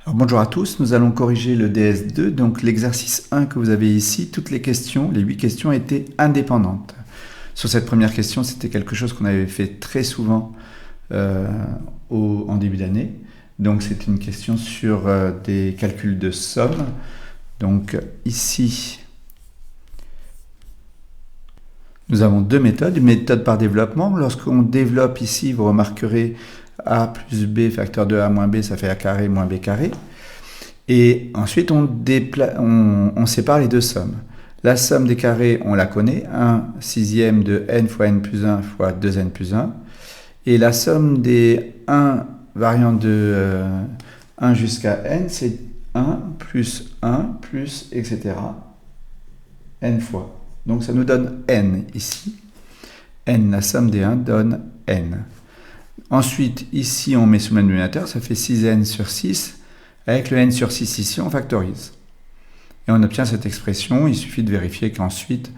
Alors, bonjour à tous, nous allons corriger le DS2, donc l'exercice 1 que vous avez ici, toutes les questions, les 8 questions étaient indépendantes. Sur cette première question, c'était quelque chose qu'on avait fait très souvent en début d'année. Donc c'est une question sur des calculs de somme. Donc ici, nous avons deux méthodes, une méthode par développement. Lorsqu'on développe ici, vous remarquerez a plus b facteur de a moins b, ça fait a carré moins b carré. Et ensuite, on sépare les deux sommes. La somme des carrés, on la connaît, 1 sixième de n fois n plus 1 fois 2n plus 1. Et la somme des 1 variant de 1 jusqu'à n, c'est 1 plus 1 plus, etc. n fois. Donc ça nous donne n ici. n, la somme des 1 donne n. Ensuite, ici, on met sous le même dénominateur, ça fait 6n sur 6. Avec le n sur 6 ici, on factorise. Et on obtient cette expression. Il suffit de vérifier qu'ensuite,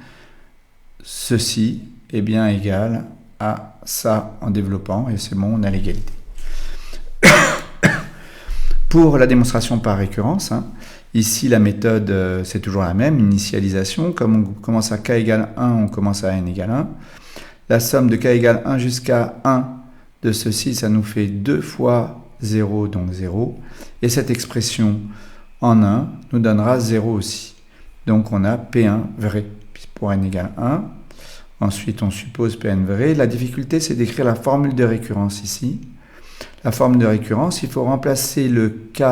ceci est bien égal à ça en développant. Et c'est bon, on a l'égalité. Pour la démonstration par récurrence, ici, la méthode, c'est toujours la même, initialisation. Comme on commence à k égale 1, on commence à n égale 1. La somme de k égale 1 jusqu'à 1 de ceci, ça nous fait 2 fois 0, donc 0. Et cette expression en 1 nous donnera 0 aussi. Donc on a P1 vrai, pour n égale 1. Ensuite, on suppose Pn vrai. La difficulté, c'est d'écrire la formule de récurrence ici. La formule de récurrence, il faut remplacer le k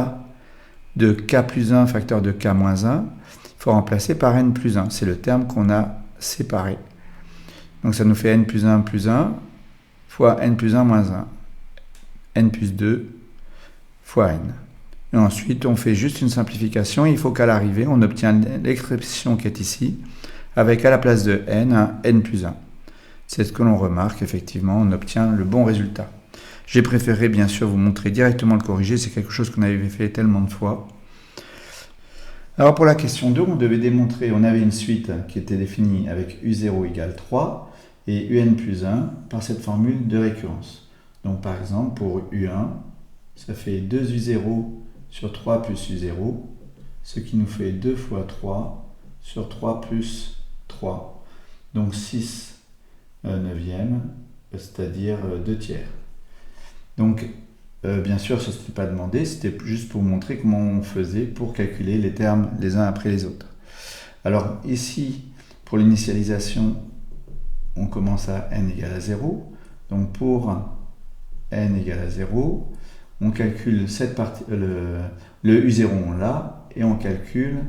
de k plus 1 facteur de k moins 1. Il faut remplacer par n plus 1. C'est le terme qu'on a séparé. Donc ça nous fait n plus 1 fois n plus 1 moins 1. n plus 2 fois n. Et ensuite, on fait juste une simplification. Il faut qu'à l'arrivée, on obtient l'expression qui est ici, avec à la place de n, un n plus 1. C'est ce que l'on remarque, effectivement, on obtient le bon résultat. J'ai préféré, bien sûr, vous montrer directement le corrigé. C'est quelque chose qu'on avait fait tellement de fois. Alors, pour la question 2, on devait démontrer, on avait une suite qui était définie avec u0 égale 3 et un plus 1 par cette formule de récurrence. Donc, par exemple, pour u1, ça fait 2u0 sur 3 plus u0, ce qui nous fait 2 fois 3 sur 3 plus 3. Donc 6 neuvième, c'est-à-dire 2 tiers. Donc, bien sûr, ce n'était pas demandé, c'était juste pour vous montrer comment on faisait pour calculer les termes les uns après les autres. Alors ici, pour l'initialisation, on commence à n égale à 0. Donc pour n égale à 0, on calcule cette partie, le u0 on l'a, et on calcule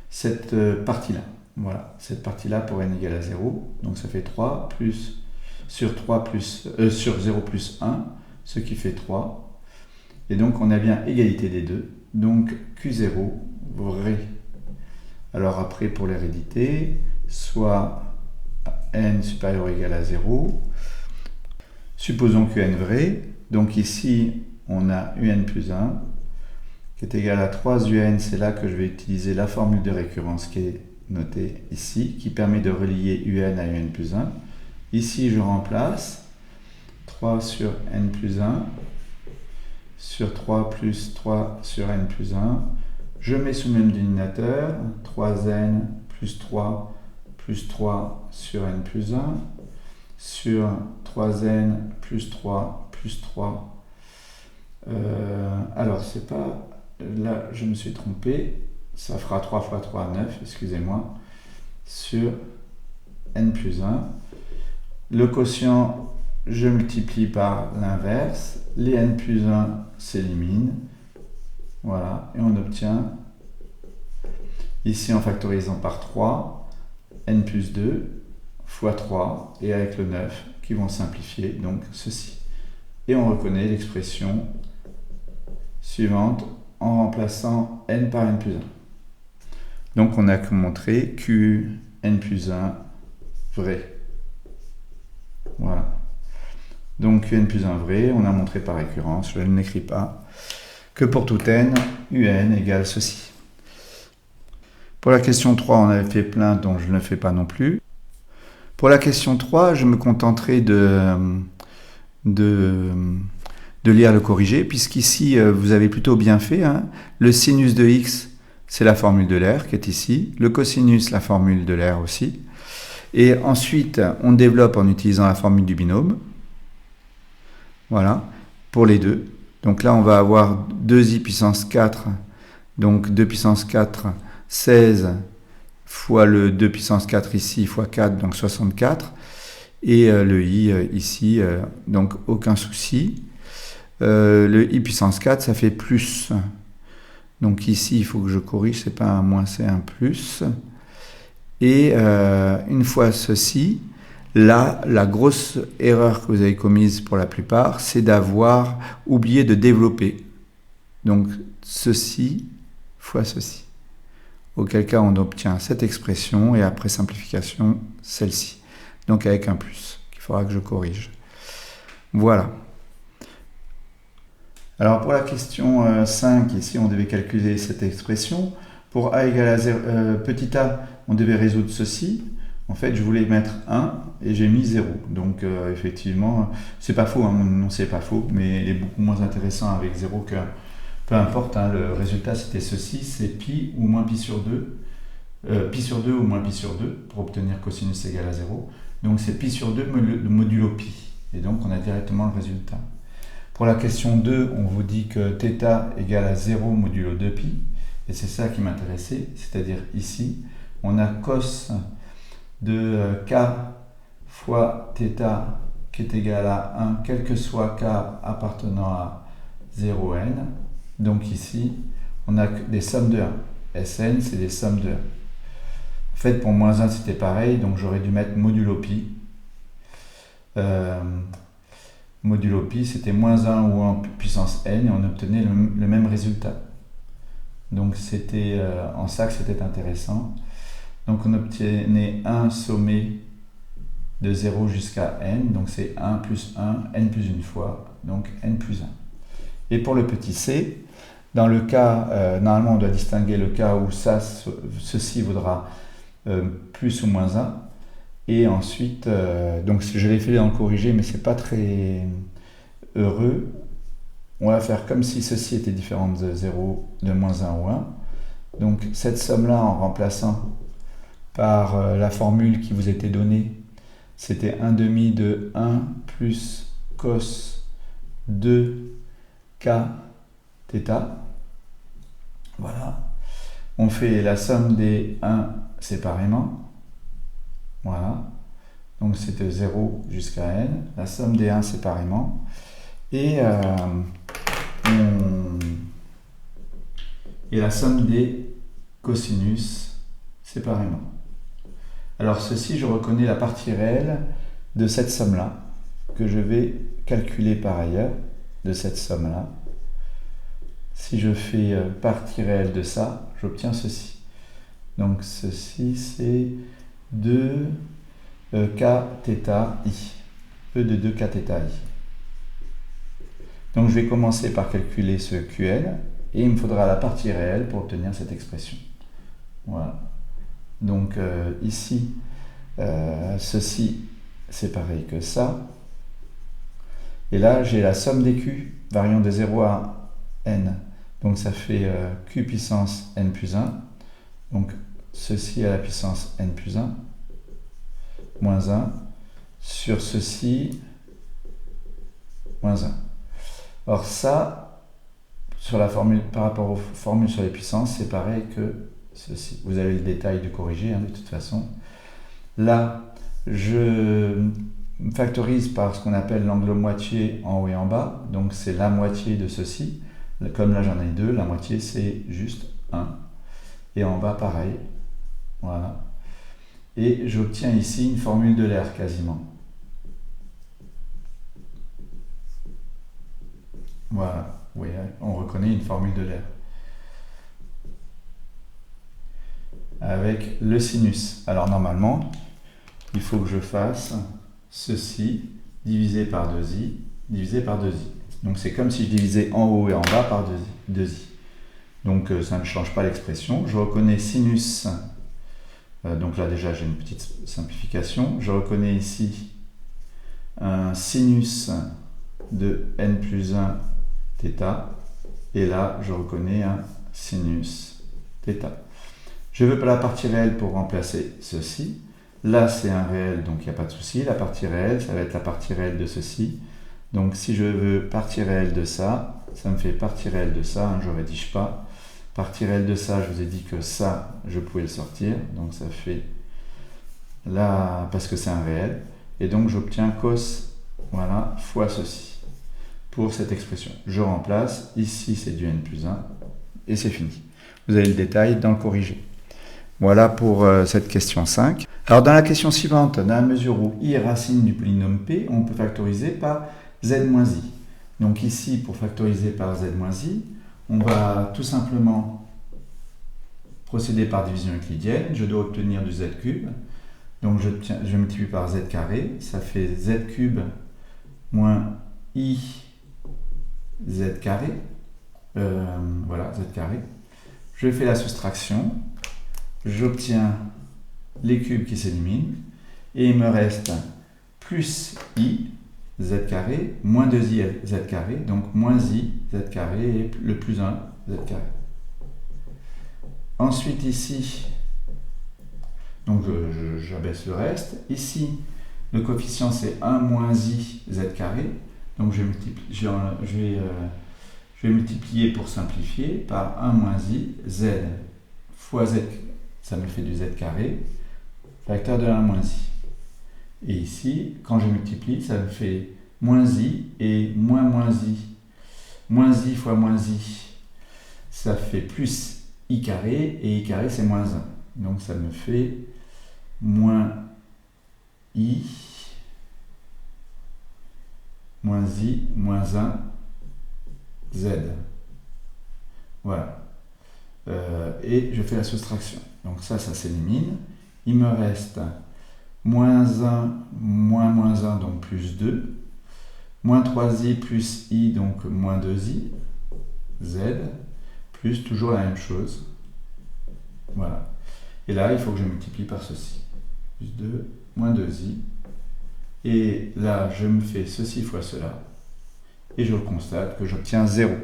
cette partie-là. Voilà, cette partie-là pour n égale à 0. Donc ça fait 3 plus sur 0 plus 1, ce qui fait 3. Et donc on a bien égalité des deux. Donc Q0 vrai. Alors après pour l'hérédité, soit n supérieur ou égal à 0. Supposons Qn vrai. Donc ici, on a un plus 1 qui est égal à 3un. C'est là que je vais utiliser la formule de récurrence qui est notée ici, qui permet de relier un à un plus 1. Ici, je remplace 3 sur n plus 1 sur 3 plus 3 sur n plus 1. Je mets sous le même dénominateur 3n plus 3 sur n plus 1 sur 3n plus 3 plus 3. Alors, c'est pas... Là, je me suis trompé. Ça fera 3 fois 3, 9, excusez-moi, sur n plus 1. Le quotient, je multiplie par l'inverse. Les n plus 1 s'éliminent. Voilà, et on obtient, ici en factorisant par 3, n plus 2 fois 3, et avec le 9, qui vont simplifier, donc ceci. Et on reconnaît l'expression suivante en remplaçant n par n plus 1. Donc on a montré Qn plus 1 vrai. Voilà. Donc Qn plus 1 vrai, on a montré par récurrence, je ne l'écris pas, que pour tout n, un égale ceci. Pour la question 3, on avait fait plein, donc je ne le fais pas non plus. Pour la question 3, je me contenterai de de lire le corrigé, puisqu'ici, vous avez plutôt bien fait. Hein. Le sinus de x, c'est la formule de l'air qui est ici. Le cosinus, la formule de l'air aussi. Et ensuite, on développe en utilisant la formule du binôme. Voilà, pour les deux. Donc là, on va avoir 2i puissance 4, donc 2 puissance 4, 16 fois le 2 puissance 4 ici, fois 4, donc 64. Et le i ici, donc aucun souci. Le i puissance 4, ça fait plus. Donc ici, il faut que je corrige, c'est pas un moins, c'est un plus. Et une fois ceci, là, la grosse erreur que vous avez commise pour la plupart, c'est d'avoir oublié de développer. Donc ceci fois ceci. Auquel cas, on obtient cette expression et après simplification, celle-ci. Donc avec un plus, qu'il faudra que je corrige. Voilà. Alors pour la question 5, ici, on devait calculer cette expression. Pour a égale à 0, petit a, on devait résoudre ceci. En fait, je voulais mettre 1 et j'ai mis 0. Donc effectivement, c'est pas faux, hein, non c'est pas faux, mais il est beaucoup moins intéressant avec 0 que... Peu importe, hein, le résultat c'était ceci, c'est pi ou moins pi sur 2. Pi sur 2 ou moins pi sur 2 pour obtenir cosinus égale à 0. Donc c'est pi sur 2 modulo pi. Et donc on a directement le résultat. Pour la question 2, on vous dit que θ égale à 0 modulo 2pi. Et c'est ça qui m'intéressait, c'est-à-dire ici, on a cos de k fois θ qui est égal à 1, quel que soit k appartenant à 0n. Donc ici, on a des sommes de 1. Sn, c'est des sommes de 1. En fait, pour moins 1, c'était pareil, donc j'aurais dû mettre modulo pi. Modulo pi, c'était moins 1 ou en puissance n, et on obtenait le même résultat. Donc c'était en ça que c'était intéressant. Donc on obtenait 1 sommé de 0 jusqu'à n, donc c'est 1 plus 1, n plus une fois, donc n plus 1. Et pour le petit c, dans le cas, normalement on doit distinguer le cas où ceci vaudra plus ou moins 1. Et ensuite, donc je l'ai fait dans le corrigé, mais c'est pas très heureux. On va faire comme si ceci était différent de 0, de moins 1 ou 1. Donc cette somme-là, en remplaçant par la formule qui vous était donnée, c'était 1 demi de 1 plus cos 2 k θ. Voilà. On fait la somme des 1 séparément. Voilà. Donc c'était 0 jusqu'à n. La somme des 1 séparément. Et la somme des cosinus séparément. Alors ceci, je reconnais la partie réelle de cette somme-là, que je vais calculer par ailleurs, de cette somme-là. Si je fais partie réelle de ça, j'obtiens ceci. Donc ceci, c'est 2 k θ i. E de 2 k θ i. Donc je vais commencer par calculer ce QL, et il me faudra la partie réelle pour obtenir cette expression. Voilà. Donc ici, ceci, c'est pareil que ça. Et là, j'ai la somme des Q variant de 0 à n. Donc ça fait Q puissance n plus 1. Donc ceci à la puissance n plus 1, moins 1, sur ceci, moins 1. Or ça, sur la formule, par rapport aux formules sur les puissances, c'est pareil que ceci. Vous avez le détail de corriger, hein, de toute façon. Là, je factorise par ce qu'on appelle l'angle moitié en haut et en bas. Donc c'est la moitié de ceci. Comme là j'en ai 2, la moitié c'est juste 1. Et en bas pareil. Voilà. Et j'obtiens ici une formule de l'air quasiment. Voilà. Oui, on reconnaît une formule de l'air. Avec le sinus. Alors normalement, il faut que je fasse ceci divisé par 2i, divisé par 2i. Donc c'est comme si je divisais en haut et en bas par 2i. Donc ça ne change pas l'expression. Je reconnais sinus. Donc là déjà j'ai une petite simplification. Je reconnais ici un sinus de n plus 1 θ. Et là, je reconnais un sinus θ. Je veux pas la partie réelle pour remplacer ceci. Là, c'est un réel, donc il n'y a pas de souci. La partie réelle, ça va être la partie réelle de ceci. Donc si je veux partie réelle de ça, ça me fait partie réelle de ça, hein, je ne rédige pas. Partie réelle de ça, je vous ai dit que ça, je pouvais le sortir. Donc ça fait là, parce que c'est un réel. Et donc j'obtiens cos, voilà, fois ceci. Pour cette expression. Je remplace, ici c'est du n plus 1, et c'est fini. Vous avez le détail dans le corrigé. Voilà pour cette question 5. Alors dans la question suivante, dans la mesure où i est racine du polynôme p, on peut factoriser par z moins i. Donc ici, pour factoriser par z moins i, on va tout simplement procéder par division euclidienne. Je dois obtenir du z cube. Donc je multiplie par z carré, ça fait z cube moins i z carré, voilà, z carré. Je fais la soustraction, j'obtiens les cubes qui s'éliminent, et il me reste plus i z carré, moins 2i z carré, donc moins i z carré et le plus 1 z carré. Ensuite ici, donc j'abaisse le reste. Ici, le coefficient c'est 1 moins i z carré. Donc je vais multiplier pour simplifier par 1 moins i, z fois z, ça me fait du z carré, facteur de 1 moins i. Et ici, quand je multiplie, ça me fait moins i et moins i. Moins i fois moins i, ça fait plus i carré, et i carré c'est moins 1. Donc ça me fait moins i, moins 1, z. Voilà. Et je fais la soustraction. Donc ça s'élimine. Il me reste moins 1, moins 1, donc plus 2. Moins 3i plus i, donc moins 2i, z, plus toujours la même chose. Voilà. Et là, il faut que je multiplie par ceci. Plus 2, moins 2i. Et là, je me fais ceci fois cela. Et je constate que j'obtiens 0.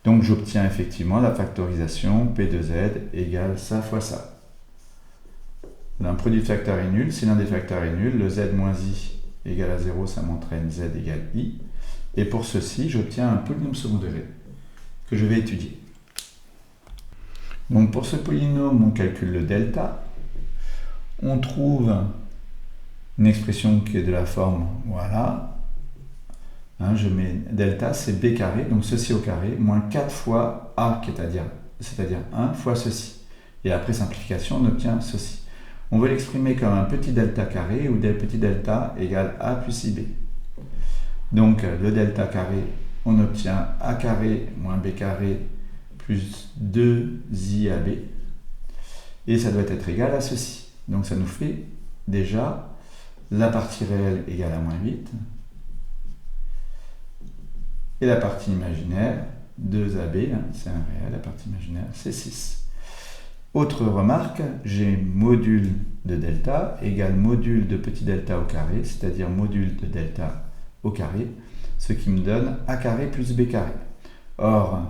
Donc j'obtiens effectivement la factorisation P de Z égale ça fois ça. Un produit de facteurs est nul. Si l'un des facteurs est nul, le Z moins I égale à 0, ça m'entraîne Z égale I. Et pour ceci, j'obtiens un polynôme second degré que je vais étudier. Donc pour ce polynôme, on calcule le delta. On trouve une expression qui est de la forme, voilà. Hein, je mets delta, c'est b carré, donc ceci au carré, moins 4 fois a, c'est-à-dire 1 fois ceci. Et après simplification, on obtient ceci. On veut l'exprimer comme un petit delta carré, où petit delta égale a plus ib. Donc le delta carré, on obtient a carré moins b carré plus 2iab. Et ça doit être égal à ceci. Donc ça nous fait déjà la partie réelle égale à moins 8. Et la partie imaginaire, 2ab, c'est un réel, la partie imaginaire, c'est 6. Autre remarque, j'ai module de delta égale module de petit delta au carré, c'est-à-dire module de delta au carré, ce qui me donne a carré plus b carré. Or,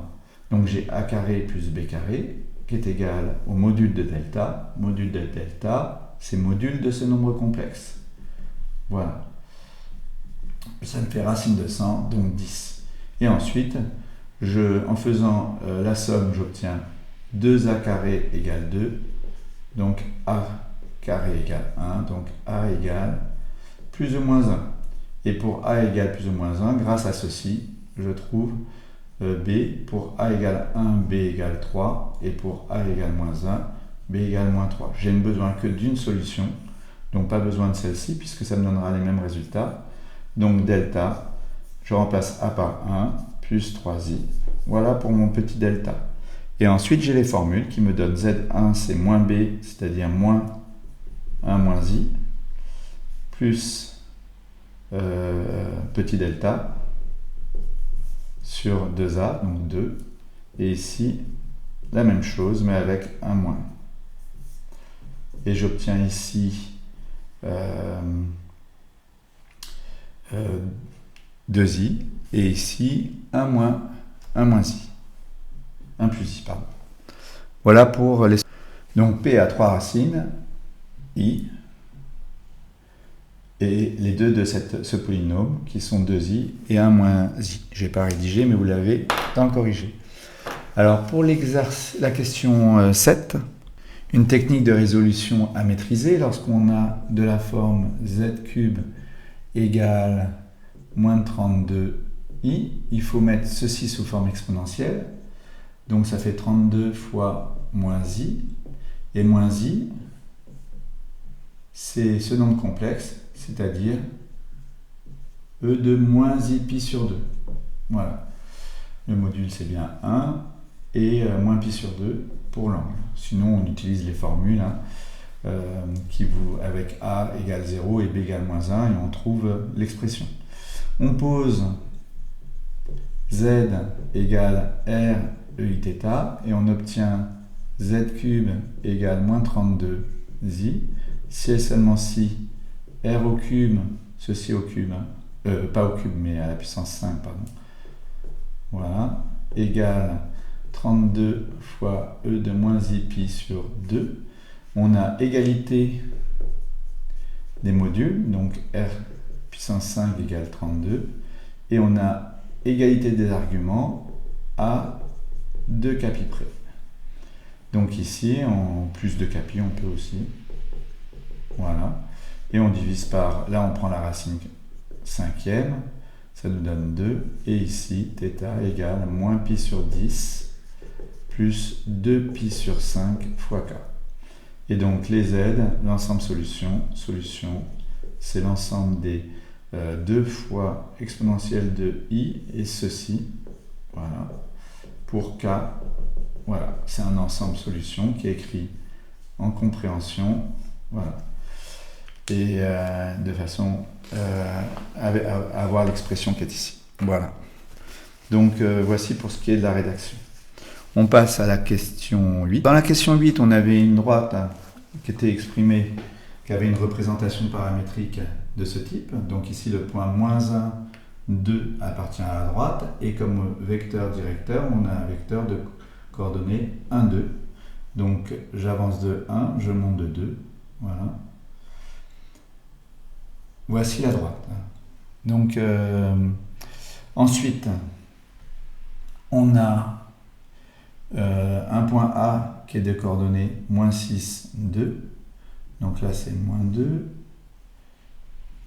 donc j'ai a carré plus b carré, qui est égal au module de delta. Module de delta, c'est module de ce nombre complexe. Voilà. Ça me fait racine de 100, donc 10. Et ensuite, en faisant la somme, j'obtiens 2a carré égale 2. Donc a carré égale 1. Donc a égale plus ou moins 1. Et pour a égale plus ou moins 1, grâce à ceci, je trouve b. Pour a égale 1, b égale 3. Et pour a égale moins 1, b égale moins 3. J'ai besoin que d'une solution. Donc pas besoin de celle-ci, puisque ça me donnera les mêmes résultats. Donc delta, je remplace a par 1, plus 3i. Voilà pour mon petit delta. Et ensuite, j'ai les formules qui me donnent z1, c'est moins b, c'est-à-dire moins 1 moins i, plus petit delta sur 2a, donc 2. Et ici, la même chose, mais avec un moins. Et j'obtiens ici 2i, Et ici, 1 moins i. 1 plus i, pardon. Voilà pour les... Donc P a 3 racines, i, et les deux de ce polynôme, qui sont 2i et 1 moins i. Je n'ai pas rédigé, mais vous l'avez dans le corrigé. Alors pour la question 7, une technique de résolution à maîtriser lorsqu'on a de la forme z cube égale moins de 32i, il faut mettre ceci sous forme exponentielle. Donc ça fait 32 fois moins i, et moins i, c'est ce nombre complexe, c'est-à-dire e de moins i pi sur 2. Voilà. Le module c'est bien 1 et moins pi sur 2 pour l'angle. Sinon on utilise les formules avec a égale 0 et b égale moins 1 et on trouve l'expression. On pose z égale r ei et on obtient z cube égale moins 32i, si et seulement si r au cube, ceci au cube, pas au cube mais à la puissance 5, pardon, voilà, égale 32 fois e de moins i pi sur 2. On a égalité des modules, donc r puissance 5 égale 32, et on a égalité des arguments à 2 capi près. Donc ici, en plus de capi, on peut aussi. Voilà. Et on divise par, là on prend la racine cinquième, ça nous donne 2. Et ici, θ égale moins pi sur 10 plus 2 pi sur 5 fois k. Et donc les z, l'ensemble solution, c'est l'ensemble des 2 fois exponentielle de i et ceci, voilà, pour k. Voilà, c'est un ensemble solution qui est écrit en compréhension, voilà, et de façon à avoir l'expression qui est ici. Voilà. Donc voici pour ce qui est de la rédaction. On passe à la question 8. Dans la question 8, on avait une droite qui était exprimée, qui avait une représentation paramétrique de ce type. Donc ici, le point moins 1, 2 appartient à la droite. Et comme vecteur directeur, on a un vecteur de coordonnées 1, 2. Donc j'avance de 1, je monte de 2. Voilà. Voici la droite. Donc ensuite, on a un point A qui est de coordonnées moins 6, 2. Donc là, c'est moins 2,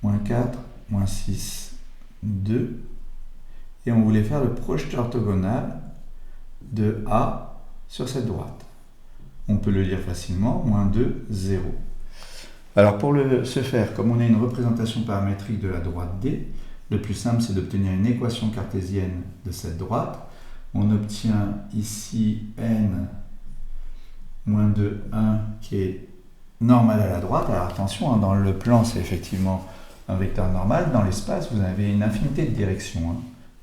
moins 4, moins 6, 2. Et on voulait faire le projeté orthogonal de A sur cette droite. On peut le lire facilement, moins 2, 0. Alors pour ce faire, comme on a une représentation paramétrique de la droite D, le plus simple c'est d'obtenir une équation cartésienne de cette droite. On obtient ici n moins 2, 1 qui est normal à la droite. Alors attention, hein, dans le plan c'est effectivement un vecteur normal. Dans l'espace vous avez une infinité de directions. Hein.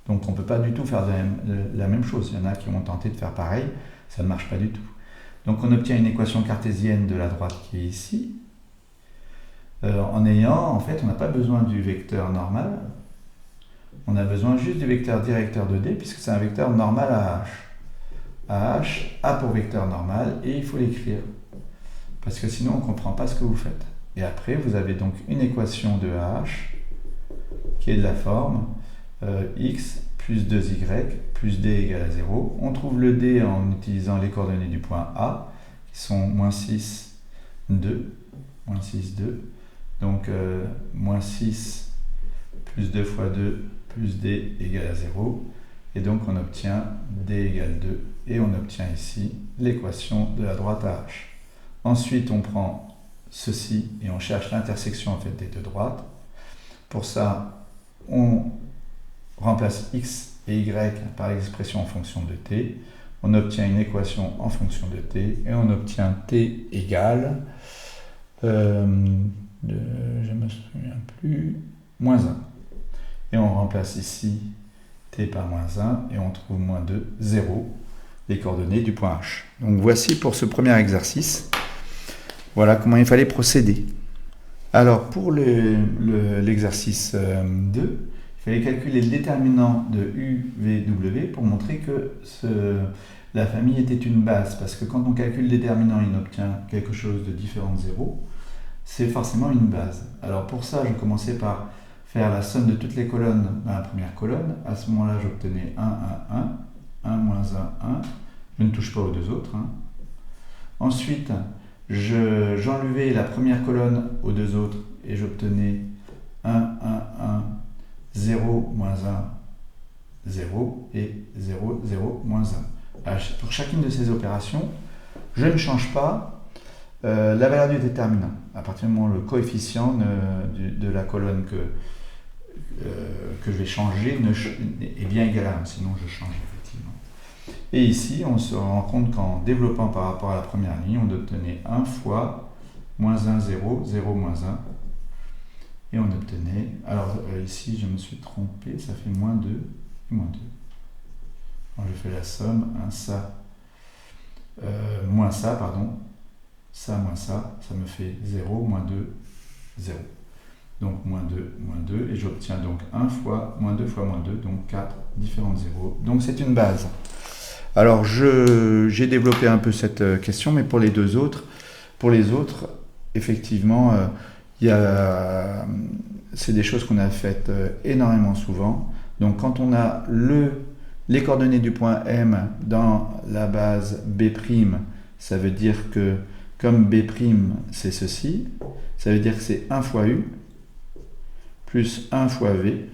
Donc on ne peut pas du tout faire la même chose. Il y en a qui ont tenté de faire pareil, ça ne marche pas du tout. Donc on obtient une équation cartésienne de la droite qui est ici. En fait, on n'a pas besoin du vecteur normal. On a besoin juste du vecteur directeur de D, puisque c'est un vecteur normal à H. À H, A pour vecteur normal, et il faut l'écrire. Parce que sinon, on ne comprend pas ce que vous faites. Et après, vous avez donc une équation de H, qui est de la forme x plus 2y plus d égale à 0. On trouve le d en utilisant les coordonnées du point A, qui sont moins 6, 2. Moins 6, 2. Donc, moins 6 plus 2 fois 2 plus d égale à 0. Et donc, on obtient d égale 2. Et on obtient ici l'équation de la droite à H. Ensuite, on prend ceci et on cherche l'intersection en fait, des deux droites. Pour ça, on remplace x et y par l'expression en fonction de t. On obtient une équation en fonction de t. Et on obtient t égale... je ne me souviens plus, moins 1. Et on remplace ici t par moins 1 et on trouve moins 2, 0, les coordonnées du point H. Donc voici pour ce premier exercice. Voilà comment il fallait procéder. Alors pour l'exercice 2, il il fallait calculer le déterminant de UVW pour montrer que la famille était une base. Parce que quand on calcule le déterminant et on obtient quelque chose de différent de 0, c'est forcément une base. Alors pour ça, je commençais par faire la somme de toutes les colonnes dans la première colonne. À ce moment-là, j'obtenais 1, 1, 1, 1, moins 1, 1. Je ne touche pas aux deux autres. Ensuite, j'enlevais la première colonne aux deux autres et j'obtenais 1, 1, 1, 0, moins 1, 0 et 0, 0, moins 1. Pour chacune de ces opérations, je ne change pas la valeur du déterminant. À partir du moment où le coefficient de la colonne que je vais changer est bien égal à 1, sinon je change effectivement. Et ici, on se rend compte qu'en développant par rapport à la première ligne, on obtenait 1 fois moins 1, 0, 0, moins 1. Et on obtenait, alors ici je me suis trompé, ça fait moins 2 et moins 2. Alors je fais la somme, ça moins ça, pardon, ça moins ça me fait 0, moins 2, 0. Donc moins 2, et j'obtiens donc 1 fois moins 2 fois moins 2, donc 4 différents zéros. Donc c'est une base. Alors j'ai développé un peu cette question, mais pour les autres, effectivement, c'est des choses qu'on a faites énormément souvent. Donc quand on a les coordonnées du point M dans la base B', ça veut dire que comme B' c'est ceci, ça veut dire que c'est 1 fois U plus 1 fois V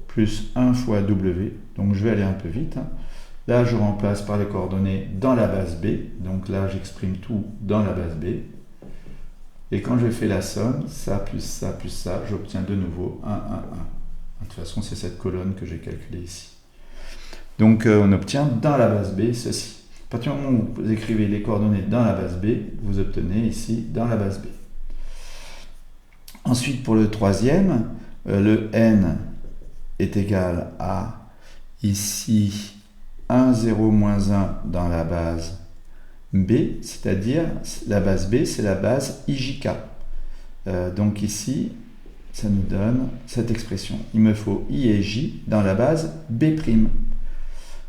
plus 1 fois W. Donc je vais aller un peu vite. Là, je remplace par les coordonnées dans la base B. Donc là, j'exprime tout dans la base B. Et quand je fais la somme, ça plus ça plus ça, j'obtiens de nouveau 1, 1, 1. De toute façon, c'est cette colonne que j'ai calculée ici. Donc on obtient dans la base B ceci. À partir du moment où vous écrivez les coordonnées dans la base B, vous obtenez ici dans la base B. Ensuite, pour le troisième, le n est égal à ici 1, 0, moins 1 dans la base B, c'est-à-dire la base B, c'est la base IJK. Donc ici, ça nous donne cette expression. Il me faut I et J dans la base B'.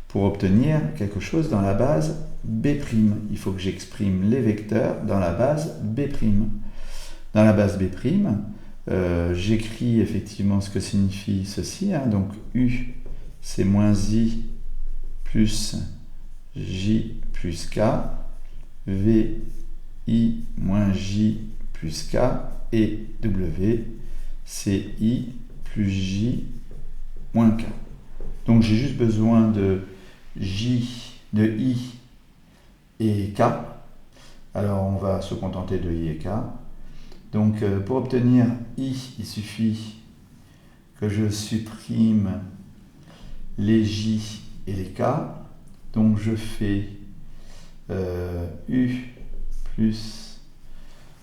Pour obtenir quelque chose dans la base B', il faut que j'exprime les vecteurs dans la base B'. Dans la base B', j'écris effectivement ce que signifie ceci. Donc U, c'est moins I plus J plus K. V, I moins J plus K. Et W, c'est I plus J moins K. Donc j'ai juste besoin de J, de I et K. Alors on va se contenter de I et K. Donc pour obtenir I, il suffit que je supprime les J et les K. Donc je fais U plus,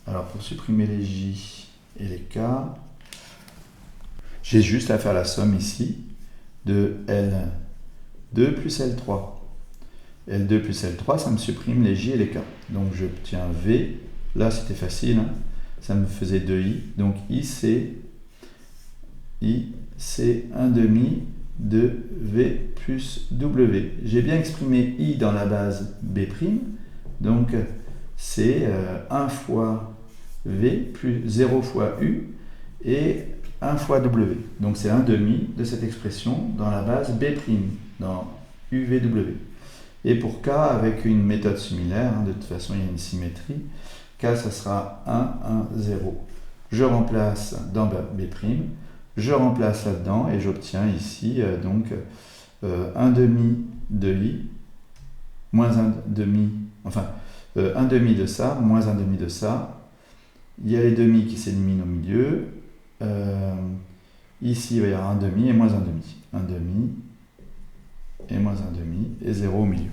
alors pour supprimer les J et les K, j'ai juste à faire la somme ici de L2 plus L3. L2 plus L3, ça me supprime les J et les K. Donc j'obtiens V, là c'était facile, ça me faisait 2I, donc I c'est 1 demi de V plus W. J'ai bien exprimé I dans la base B', donc c'est 1 fois V plus 0 fois U et 1 fois W. Donc c'est 1 demi de cette expression dans la base B', dans UVW. Et pour K, avec une méthode similaire, de toute façon il y a une symétrie, K ça sera 1, 1, 0. Je remplace dans B', je remplace là-dedans et j'obtiens ici donc 1 demi de I, moins 1 demi, enfin 1 demi de ça, moins 1 demi de ça. Il y a les demi qui s'éliminent au milieu. Ici il va y avoir 1 demi et moins 1 demi. 1 demi et moins 1 demi et 0 au milieu.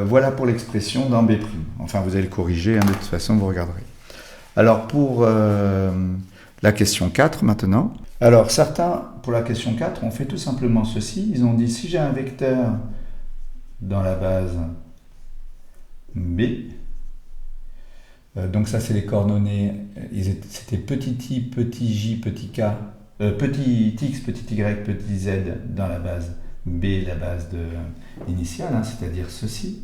Voilà pour l'expression dans B'. Enfin vous allez le corriger, de toute façon vous regarderez. Alors pour la question 4 maintenant. Alors certains, pour la question 4, ont fait tout simplement ceci. Ils ont dit si j'ai un vecteur dans la base B, donc ça c'est les coordonnées, c'était petit i, petit j, petit k petit x, petit y, petit z dans la base B, la base initiale, hein, c'est-à-dire ceci.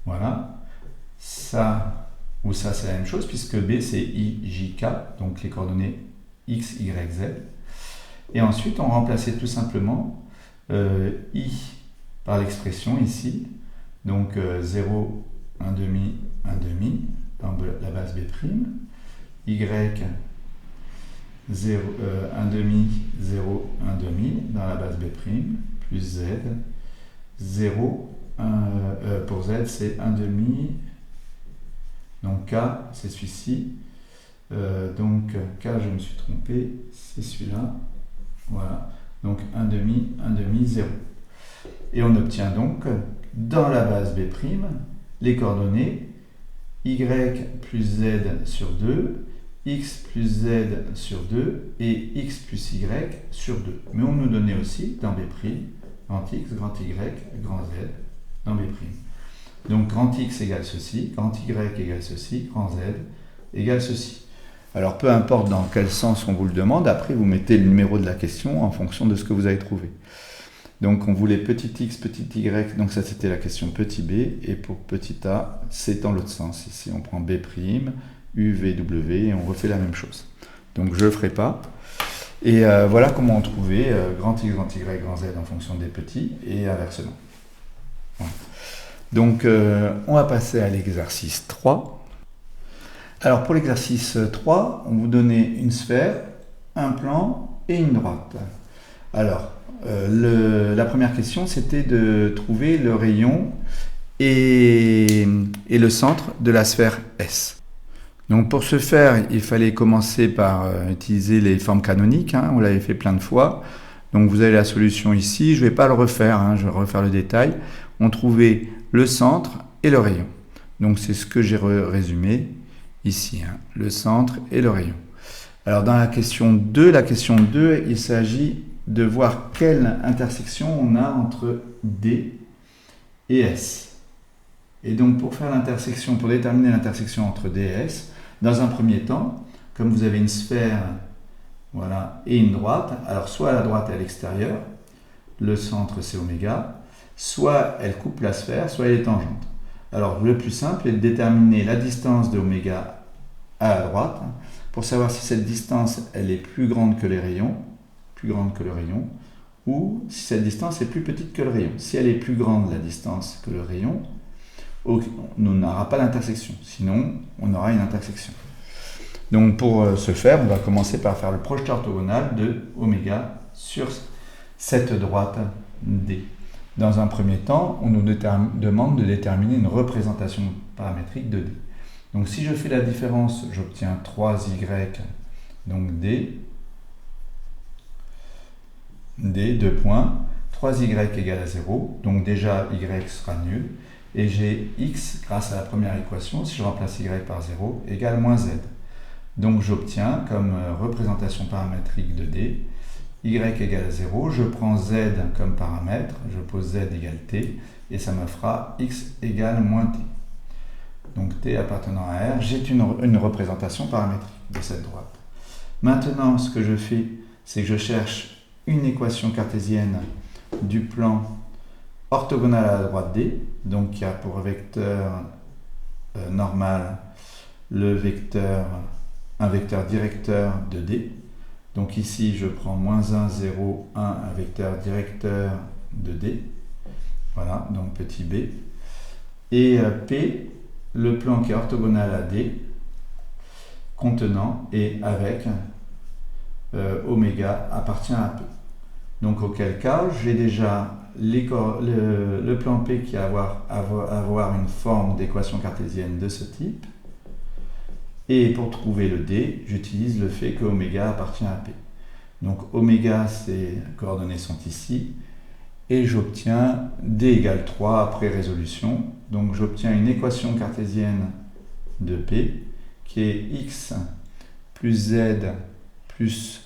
Voilà. Ça ou ça, c'est la même chose, puisque B, c'est I, J, K, donc les coordonnées X, Y, Z. Et ensuite, on remplaçait tout simplement I par l'expression ici, donc 0, 1 demi, 1 demi, dans la base B', Y, 0, 1 demi, 0, 1 demi, dans la base B', plus Z, 0, pour Z, c'est 1 demi, donc K, c'est celui-ci, donc K, je me suis trompé, c'est celui-là, voilà, donc 1 demi, 0. Et on obtient donc, dans la base B', les coordonnées Y plus Z sur 2, X plus Z sur 2 et X plus Y sur 2. Mais on nous donnait aussi, dans B', grand X, grand Y, grand Z, dans B'. Donc grand X égale ceci, grand Y égale ceci, grand Z égale ceci. Alors peu importe dans quel sens on vous le demande, après vous mettez le numéro de la question en fonction de ce que vous avez trouvé. Donc on voulait petit x, petit y, donc ça c'était la question petit b, et pour petit a, c'est dans l'autre sens. Ici on prend b', u, v, w, et on refait la même chose. Donc je ne le ferai pas. Et voilà comment on trouvait grand x, grand y, grand z en fonction des petits, et inversement. Voilà. Donc on va passer à l'exercice 3. Alors pour l'exercice 3, on vous donnait une sphère, un plan et une droite. Alors, la première question, c'était de trouver le rayon et le centre de la sphère S. Donc pour ce faire, il fallait commencer par utiliser les formes canoniques, hein, on l'avait fait plein de fois. Donc vous avez la solution ici, je ne vais pas le refaire, hein, je vais refaire le détail. On trouvait le centre et le rayon. Donc c'est ce que j'ai résumé ici, hein, le centre et le rayon. Alors dans la question 2, il s'agit de voir quelle intersection on a entre D et S. Et donc pour faire l'intersection, pour déterminer l'intersection entre D et S, dans un premier temps, comme vous avez une sphère, voilà, et une droite, alors soit la droite est à l'extérieur, le centre c'est oméga, soit elle coupe la sphère, soit elle est tangente. Alors le plus simple est de déterminer la distance de oméga à la droite, pour savoir si cette distance elle est plus grande que les rayons, ou si cette distance est plus petite que le rayon. Si elle est plus grande la distance que le rayon, on n'aura pas d'intersection, sinon on aura une intersection. Donc pour ce faire, on va commencer par faire le projeté orthogonal de oméga sur cette droite D. Dans un premier temps, on nous demande de déterminer une représentation paramétrique de D. Donc si je fais la différence, j'obtiens 3y, donc D, 2 points, 3y égale à 0, donc déjà y sera nul, et j'ai x, grâce à la première équation, si je remplace y par 0, égale moins z. Donc j'obtiens comme représentation paramétrique de D, y égale à 0, je prends z comme paramètre, je pose z égale t, et ça me fera x égale moins t. Donc t appartenant à R, j'ai une représentation paramétrique de cette droite. Maintenant, ce que je fais, c'est que je cherche une équation cartésienne du plan orthogonal à la droite D, donc qui a pour vecteur normal un vecteur directeur de D. Donc ici, je prends moins 1, 0, 1, un vecteur directeur de D. Voilà, donc petit b. Et P, le plan qui est orthogonal à D, contenant et avec oméga appartient à P. Donc auquel cas, j'ai déjà le plan P qui va avoir une forme d'équation cartésienne de ce type. Et pour trouver le D, j'utilise le fait que oméga appartient à P. Donc oméga, ces coordonnées sont ici. Et j'obtiens D égale 3 après résolution. Donc j'obtiens une équation cartésienne de P qui est x plus z plus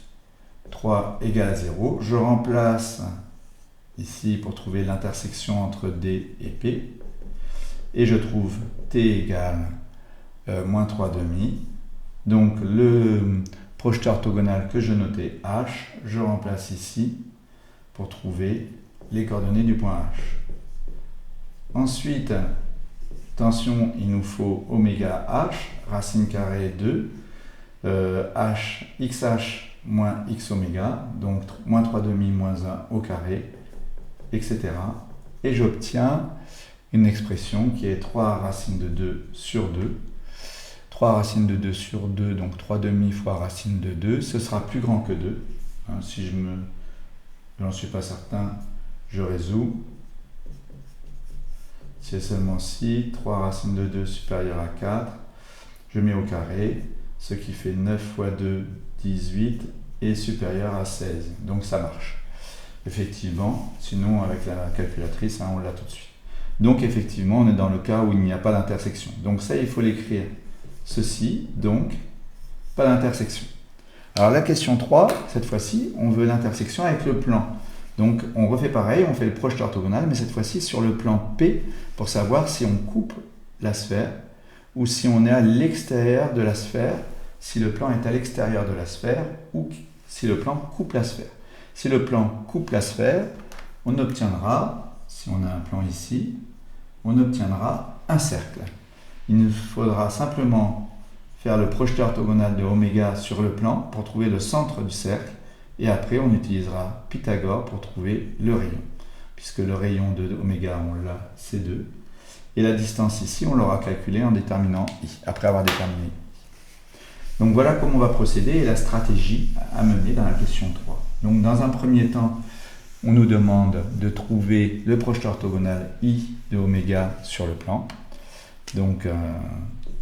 3 égale à 0. Je remplace ici pour trouver l'intersection entre D et P. Et je trouve T égale moins 3 demi. Donc le projeteur orthogonal que je notais H, je remplace ici pour trouver les coordonnées du point H. Ensuite, attention, il nous faut oméga H, racine carrée 2, H, XH moins X oméga, donc moins 3 demi moins 1 au carré, etc. Et j'obtiens une expression qui est 3 racine de 2 sur 2. 3 racines de 2 sur 2, donc 3 demi fois racine de 2, ce sera plus grand que 2. Hein, si j'en suis pas certain, je résous. C'est seulement si 3 racines de 2 supérieur à 4, je mets au carré, ce qui fait 9 fois 2, 18, et supérieur à 16. Donc ça marche. Effectivement, sinon avec la calculatrice, hein, on l'a tout de suite. Donc effectivement, on est dans le cas où il n'y a pas d'intersection. Donc ça, il faut l'écrire. Ceci, donc, pas d'intersection. Alors la question 3, cette fois-ci, on veut l'intersection avec le plan. Donc on refait pareil, on fait le projeteur orthogonal, mais cette fois-ci sur le plan P, pour savoir si on coupe la sphère, ou si on est à l'extérieur de la sphère, si le plan est à l'extérieur de la sphère, ou si le plan coupe la sphère. Si le plan coupe la sphère, on obtiendra, si on a un plan ici, on obtiendra un cercle. Il nous faudra simplement faire le projeteur orthogonal de oméga sur le plan pour trouver le centre du cercle, et après on utilisera Pythagore pour trouver le rayon, puisque le rayon de oméga, on l'a, c'est 2, et la distance ici, on l'aura calculée en déterminant I, après avoir déterminé I. Donc voilà comment on va procéder et la stratégie à mener dans la question 3. Donc dans un premier temps, on nous demande de trouver le projeteur orthogonal I de oméga sur le plan. Donc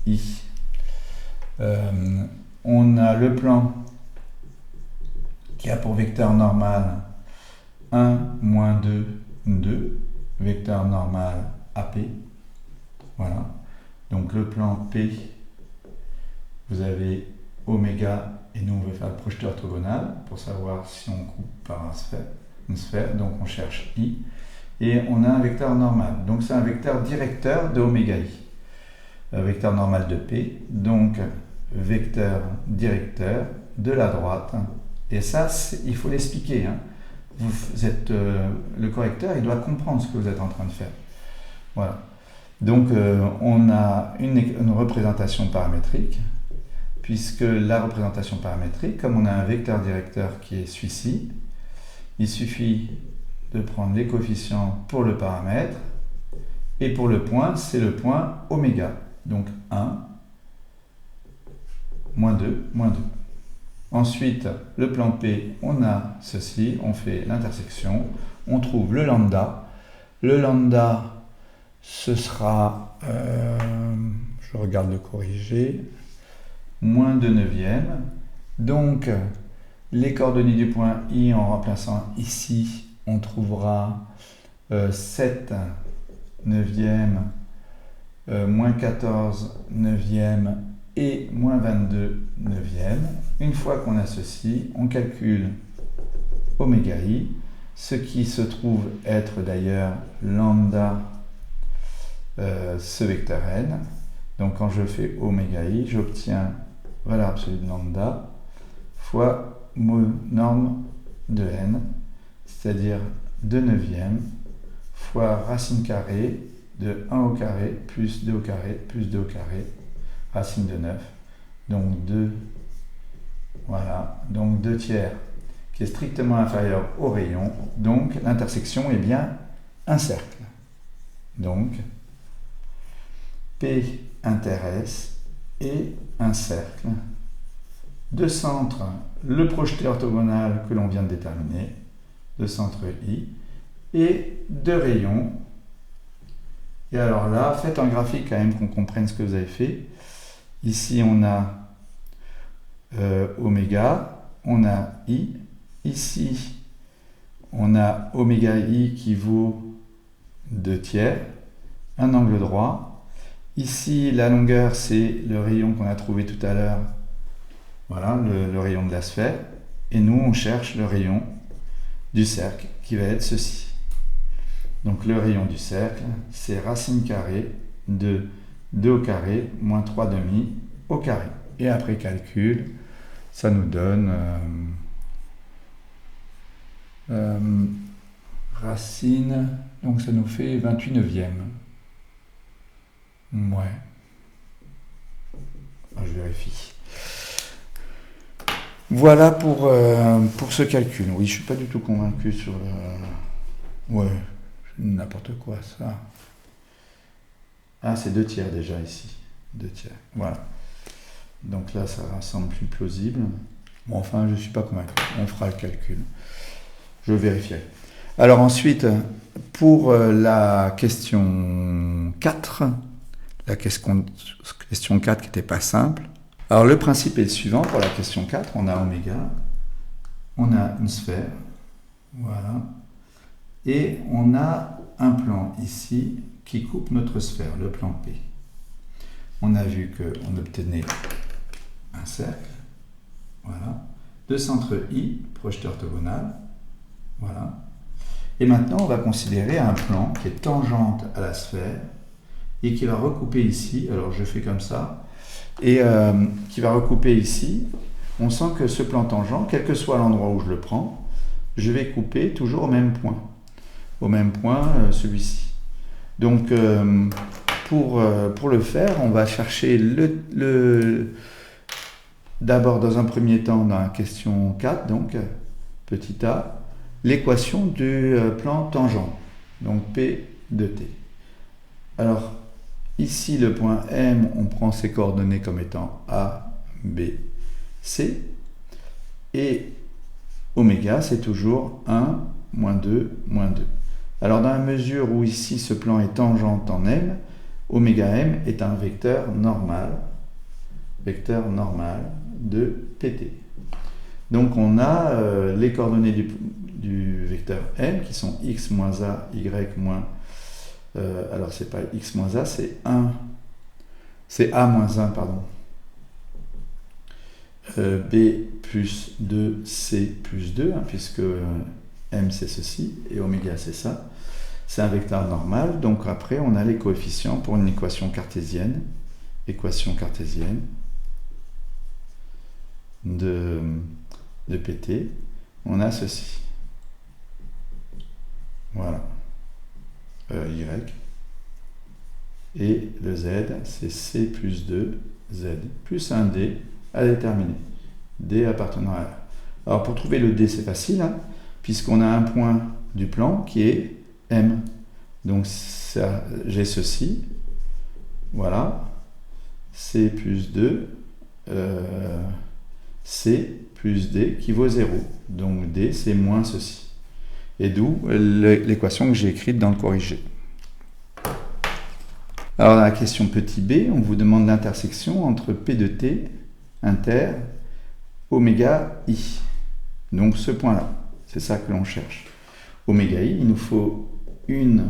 I. On a le plan qui a pour vecteur normal 1, moins 2, 2, vecteur normal AP. Voilà. Donc le plan P, vous avez oméga, et nous on veut faire le projeteur orthogonal pour savoir si on coupe par une sphère. Donc on cherche I. Et on a un vecteur normal. Donc c'est un vecteur directeur de oméga I. Vecteur normal de P, donc vecteur directeur de la droite. Et ça, il faut l'expliquer. Hein. Vous êtes, le correcteur, il doit comprendre ce que vous êtes en train de faire. Voilà. Donc on a une représentation paramétrique, puisque la représentation paramétrique, comme on a un vecteur directeur qui est celui-ci, il suffit de prendre les coefficients pour le paramètre, et pour le point, c'est le point oméga. Donc 1, moins 2, moins 2. Ensuite, le plan P, on a ceci, on fait l'intersection, on trouve le lambda. Le lambda, ce sera, je regarde le corriger, moins 2 neuvièmes. Donc, les coordonnées du point I, en remplaçant ici, on trouvera 7 neuvièmes, moins 14 neuvièmes et moins 22 neuvièmes. Une fois qu'on a ceci, on calcule oméga I, ce qui se trouve être d'ailleurs lambda, ce vecteur n. Donc quand je fais oméga I, j'obtiens valeur absolue de lambda fois norme de n, c'est-à-dire 2 neuvièmes fois racine carrée de 1 au carré plus 2 au carré plus 2 au carré, racine de 9, donc 2, voilà, donc 2 tiers qui est strictement inférieur au rayon, donc l'intersection est bien un cercle. Donc P inter S est un cercle. De centre, le projeté orthogonal que l'on vient de déterminer, de centre I, et de rayon. Et alors là, faites un graphique quand même qu'on comprenne ce que vous avez fait. Ici, on a oméga, on a I. Ici, on a oméga I qui vaut 2 tiers, un angle droit. Ici, la longueur, c'est le rayon qu'on a trouvé tout à l'heure. Voilà, le rayon de la sphère. Et nous, on cherche le rayon du cercle qui va être ceci. Donc le rayon du cercle, c'est racine carrée de 2 au carré moins 3 demi au carré. Et après calcul, ça nous donne racine, donc ça nous fait 28 neuvième. Ouais. Je vérifie. Voilà pour ce calcul. Oui, je suis pas du tout convaincu sur le... Ouais, n'importe quoi ça. Ah, c'est 2 tiers déjà ici. 2 tiers, voilà. Donc là, ça semble plus plausible. Bon, enfin, je ne suis pas convaincu. On fera le calcul. Je vérifierai. Alors ensuite, pour la question 4, la question 4 qui n'était pas simple. Alors le principe est le suivant pour la question 4. On a oméga, on a une sphère, voilà. Et on a un plan ici qui coupe notre sphère, le plan P. On a vu qu'on obtenait un cercle, voilà, de centre I, projeté orthogonal, voilà. Et maintenant, on va considérer un plan qui est tangente à la sphère et qui va recouper ici, alors je fais comme ça, et qui va recouper ici. On sent que ce plan tangent, quel que soit l'endroit où je le prends, je vais couper toujours au même point, celui-ci. Donc, pour le faire, on va chercher d'abord dans un premier temps dans la question 4, donc petit a, l'équation du plan tangent, donc P de t. Alors, ici le point M, on prend ses coordonnées comme étant A, B, C, et oméga, c'est toujours 1, moins 2, moins 2. Alors, dans la mesure où ici ce plan est tangent en M, oméga M est un vecteur normal de PT. Donc, on a les coordonnées du vecteur M qui sont x moins A, y moins... alors, c'est pas x moins A, c'est A moins 1, pardon. B plus 2, C plus 2, hein, puisque M c'est ceci, et oméga c'est ça. C'est un vecteur normal, donc après on a les coefficients pour une équation cartésienne de PT. On a ceci. Voilà. Y. Et le Z, c'est C plus 2, Z, plus un D à déterminer. D appartenant à R. Alors pour trouver le D, c'est facile, hein, puisqu'on a un point du plan qui est M. Donc j'ai ceci, voilà, C plus 2, C plus D qui vaut 0. Donc D, c'est moins ceci. Et d'où l'équation que j'ai écrite dans le corrigé. Alors dans la question petit b, on vous demande l'intersection entre P de t inter oméga i. Donc ce point-là, c'est ça que l'on cherche. Oméga i, il nous faut une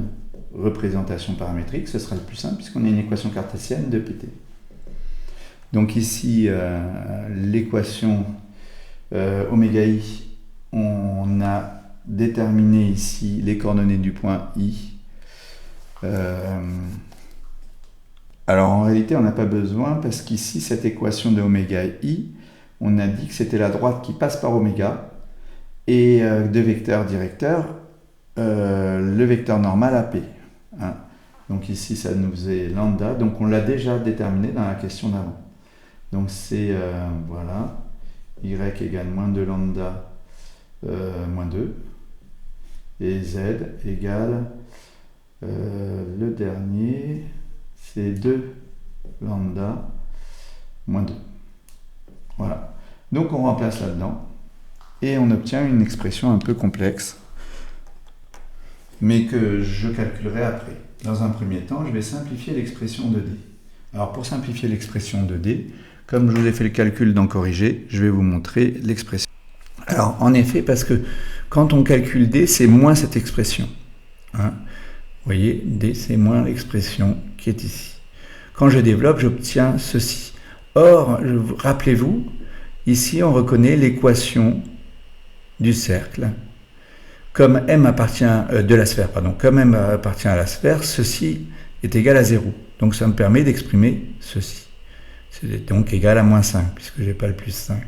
représentation paramétrique, ce sera le plus simple puisqu'on a une équation cartésienne de PT. Donc ici, l'équation oméga i, on a déterminé ici les coordonnées du point i. Alors en réalité, on n'a pas besoin parce qu'ici, cette équation de oméga i, on a dit que c'était la droite qui passe par oméga et de vecteur directeur, le vecteur normal à P. Hein. Donc ici, ça nous faisait lambda. Donc on l'a déjà déterminé dans la question d'avant. Donc c'est, voilà, y égale moins 2 lambda moins 2. Et z égale, le dernier, c'est 2 lambda moins 2. Voilà. Donc on remplace là-dedans. Et on obtient une expression un peu complexe, mais que je calculerai après. Dans un premier temps, je vais simplifier l'expression de D. Alors pour simplifier l'expression de D, comme je vous ai fait le calcul dans corriger, je vais vous montrer l'expression. Alors en effet, parce que quand on calcule D, c'est moins cette expression. Hein, vous voyez, D, c'est moins l'expression qui est ici. Quand je développe, j'obtiens ceci. Or, rappelez-vous, ici on reconnaît l'équation du cercle. Comme M appartient de la sphère, pardon, comme M appartient à la sphère, ceci est égal à 0. Donc ça me permet d'exprimer ceci. C'est donc égal à moins 5, puisque je n'ai pas le plus 5.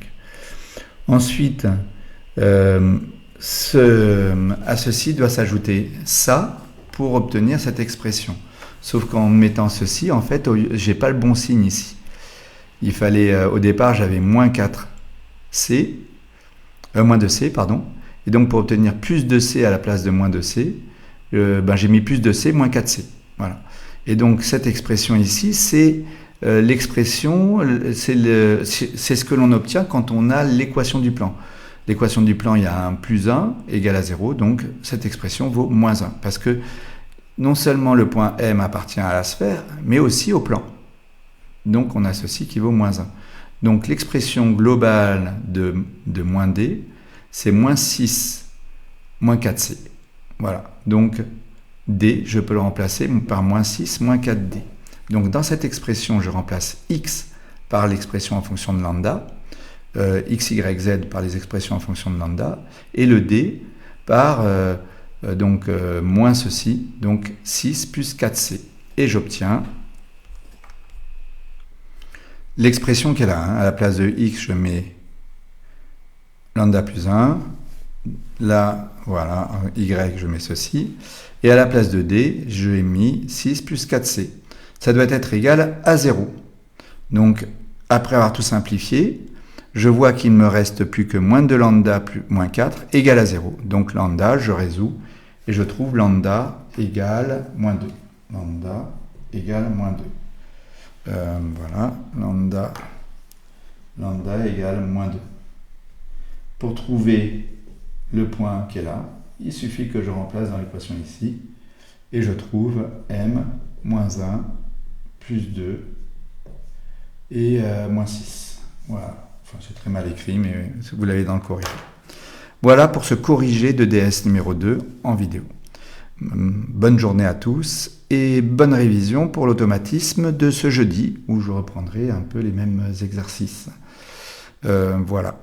Ensuite, à ceci doit s'ajouter ça pour obtenir cette expression. Sauf qu'en mettant ceci, en fait, je n'ai pas le bon signe ici. Il fallait, au départ, j'avais moins 4C, moins 2C, pardon. Et donc, pour obtenir plus de C à la place de moins de C, j'ai mis plus de C, moins 4C. Voilà. Et donc, cette expression ici, c'est l'expression, c'est ce que l'on obtient quand on a l'équation du plan. L'équation du plan, il y a un plus 1 égale à 0, donc cette expression vaut moins 1. Parce que non seulement le point M appartient à la sphère, mais aussi au plan. Donc on a ceci qui vaut moins 1. Donc l'expression globale de moins D, c'est moins 6, moins 4C. Voilà, donc D, je peux le remplacer par moins 6, moins 4D. Donc dans cette expression, je remplace X par l'expression en fonction de lambda, X, Y, Z par les expressions en fonction de lambda, et le D par moins ceci, donc 6 plus 4C. Et j'obtiens l'expression qui est là. À la place de X, je mets lambda plus 1. Là, voilà, Y, je mets ceci. Et à la place de D, je ai mis 6 plus 4C. Ça doit être égal à 0. Donc, après avoir tout simplifié, je vois qu'il ne me reste plus que moins de lambda plus moins 4 égale à 0. Donc lambda, je résous et je trouve lambda égale moins 2. Lambda égale moins 2. Voilà, lambda égale moins 2. Pour trouver le point qui est là, il suffit que je remplace dans l'équation ici et je trouve m moins 1 plus 2 et moins 6. Voilà. Enfin, c'est très mal écrit, mais vous l'avez dans le corrigé. Voilà pour ce corrigé de DS numéro 2 en vidéo. Bonne journée à tous et bonne révision pour l'automatisme de ce jeudi où je reprendrai un peu les mêmes exercices. Voilà.